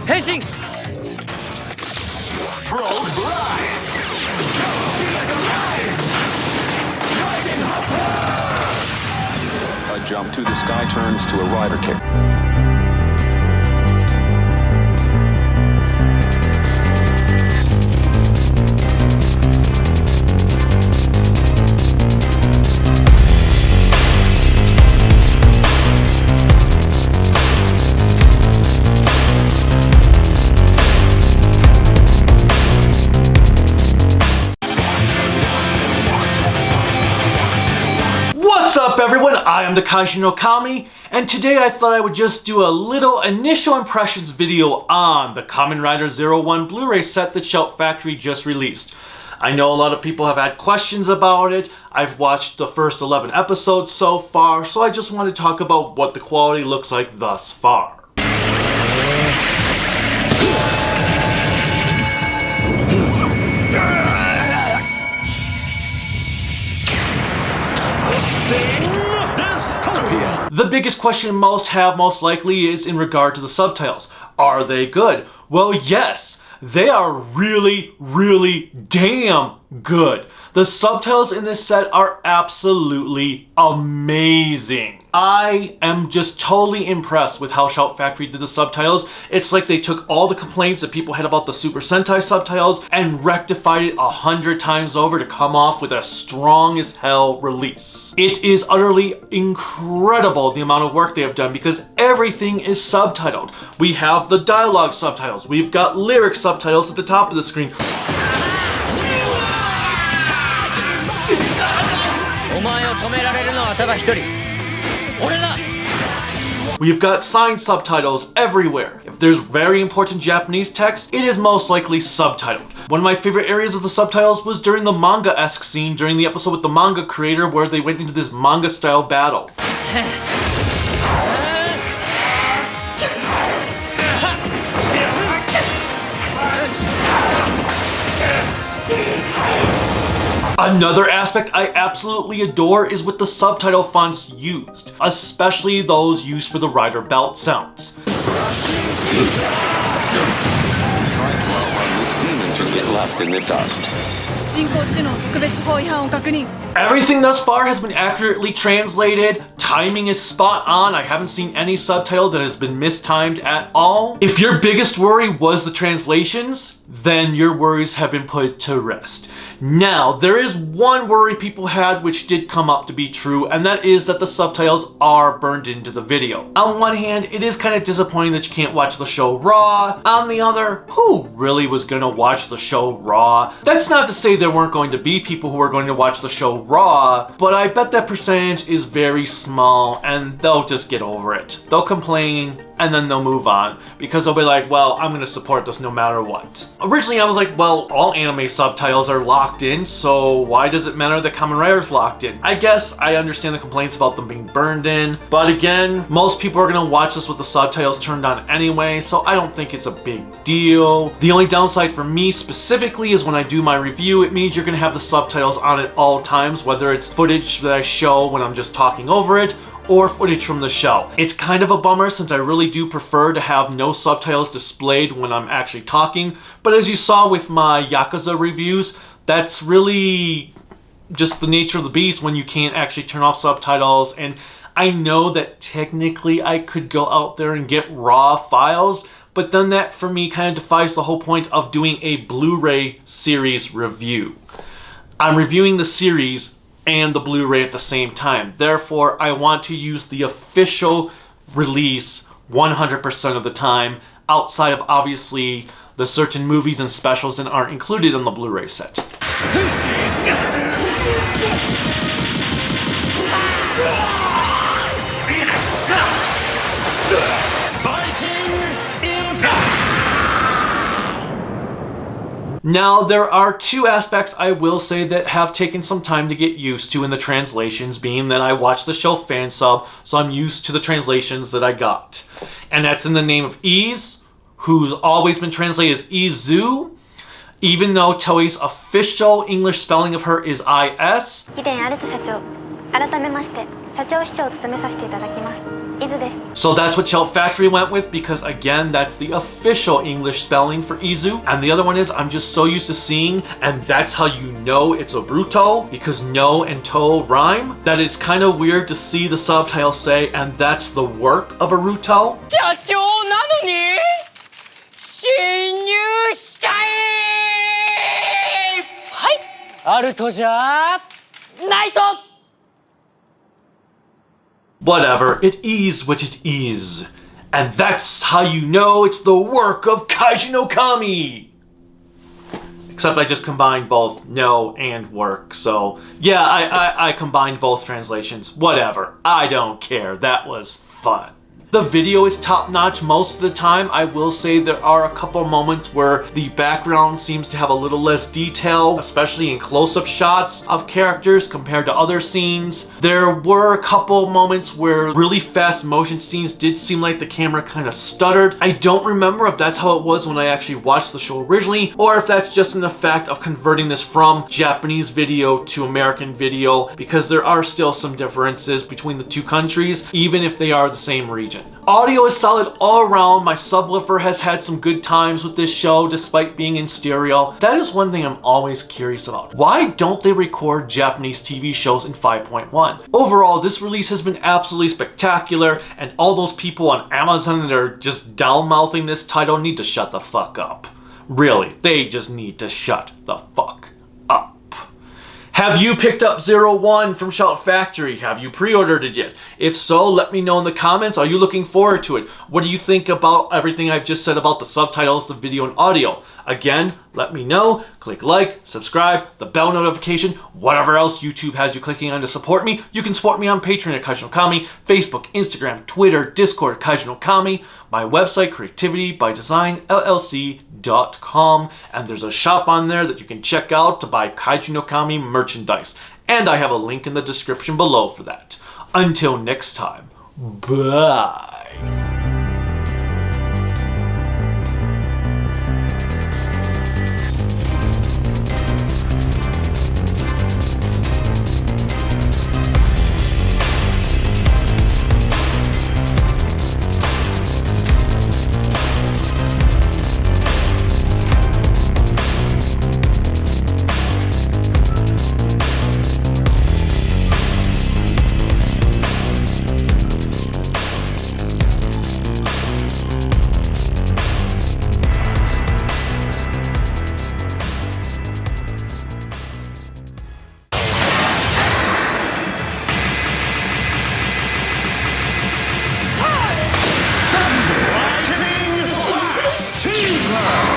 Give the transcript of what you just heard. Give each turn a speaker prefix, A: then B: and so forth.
A: Henshin!
B: Probe rise! A jump to the sky turns to a rider kick.
C: What's up everyone, I am the Kaiju no Kami, and today I thought I would just do a little initial impressions video on the Kamen Rider Zero-One Blu-Ray set that Shout Factory just released. I know a lot of people have had questions about it. I've watched the first 11 episodes so far, so I just want to talk about what the quality looks like thus far. The biggest question most have most likely is in regard to the subtitles. Are they good? Well, yes, they are really damn good. The subtitles in this set are absolutely amazing. I am just totally impressed with how Shout Factory did the subtitles. It's like they took all the complaints that people had about the Super Sentai subtitles and rectified it 100 times over to come off with a strong as hell release. It is utterly incredible the amount of work they have done because everything is subtitled. We have the dialogue subtitles. We've got lyric subtitles at the top of the screen. We've got signed subtitles everywhere. If there's very important Japanese text, it is most likely subtitled. One of my favorite areas of the subtitles was during the manga-esque scene during the episode with the manga creator where they went into this manga-style battle. Another aspect I absolutely adore is with the subtitle fonts used, especially those used for the rider belt sounds.
B: Try to outrun this demon to get left in the dust.
C: Everything thus far has been accurately translated, timing is spot on, I haven't seen any subtitle that has been mistimed at all. If your biggest worry was the translations, then your worries have been put to rest. Now, there is one worry people had which did come up to be true, and that is that the subtitles are burned into the video. On one hand, it is kind of disappointing that you can't watch the show raw. On the other, who really was gonna watch the show raw? That's not to say there weren't going to be people who were going to watch the show raw, but I bet that percentage is very small and they'll just get over it. They'll complain and then they'll move on because they'll be like, well, I'm gonna support this no matter what. Originally I was like, well, all anime subtitles are locked in, so why does it matter that Kamen Rider's locked in? I guess I understand the complaints about them being burned in, but again, most people are gonna watch this with the subtitles turned on anyway, so I don't think it's a big deal. The only downside for me specifically is when I do my review, it means you're gonna have the subtitles on at all times, whether it's footage that I show when I'm just talking over it, or footage from the show. It's kind of a bummer since I really do prefer to have no subtitles displayed when I'm actually talking, but as you saw with my Yakuza reviews, that's really just the nature of the beast when you can't actually turn off subtitles. And I know that technically I could go out there and get raw files, but then that for me kind of defies the whole point of doing a Blu-ray series review. I'm reviewing the series and the Blu-ray at the same time. Therefore, I want to use the official release 100% of the time, outside of obviously the certain movies and specials that aren't included in the Blu-ray set. Now, there are two aspects I will say that have taken some time to get used to in the translations, being that I watched the show fan sub, so I'm used to the translations that I got. And that's in the name of Ease, who's always been translated as Izu, even though Toei's official English spelling of her is IS.
A: 改めまして社長秘書を務めさせていただきます伊豆です
C: So that's what Shout Factory went with because again that's the official English spelling for Izu, and the other one is I'm just so used to seeing, and that's how you know it's a Ruto because no and to rhyme, that it's kind of weird to see the subtitle say and that's the work of a Ruto.
D: 社長なのに侵入しちゃえはいアルトじゃないと
C: Whatever, it is what it is. And that's how you know it's the work of Kaiju no Kami! Except I just combined both no and work, so yeah, I combined both translations. Whatever, I don't care, that was fun. The video is top-notch most of the time. I will say there are a couple moments where the background seems to have a little less detail, especially in close-up shots of characters compared to other scenes. There were a couple moments where really fast motion scenes did seem like the camera kind of stuttered. I don't remember if that's how it was when I actually watched the show originally, or if that's just an effect of converting this from Japanese video to American video, because there are still some differences between the two countries, even if they are the same region. Audio is solid all around. My subwoofer has had some good times with this show despite being in stereo. That is one thing I'm always curious about. Why don't they record Japanese TV shows in 5.1? Overall, this release has been absolutely spectacular, and all those people on Amazon that are just down-mouthing this title need to shut the fuck up. Really, they just need to shut the fuck up. Have you picked up Zero-One from Shout Factory? Have you pre-ordered it yet? If so, let me know in the comments. Are you looking forward to it? What do you think about everything I've just said about the subtitles, the video, and audio? Again, let me know. Click like, subscribe, the bell notification, whatever else YouTube has you clicking on to support me. You can support me on Patreon at Kaiju no Kami, Facebook, Instagram, Twitter, Discord at Kaiju no Kami, my website, creativitybydesignllc.com, and there's a shop on there that you can check out to buy Kaiju no Kami merchandise. And I have a link in the description below for that. Until next time, bye.
E: Activating Blast Team!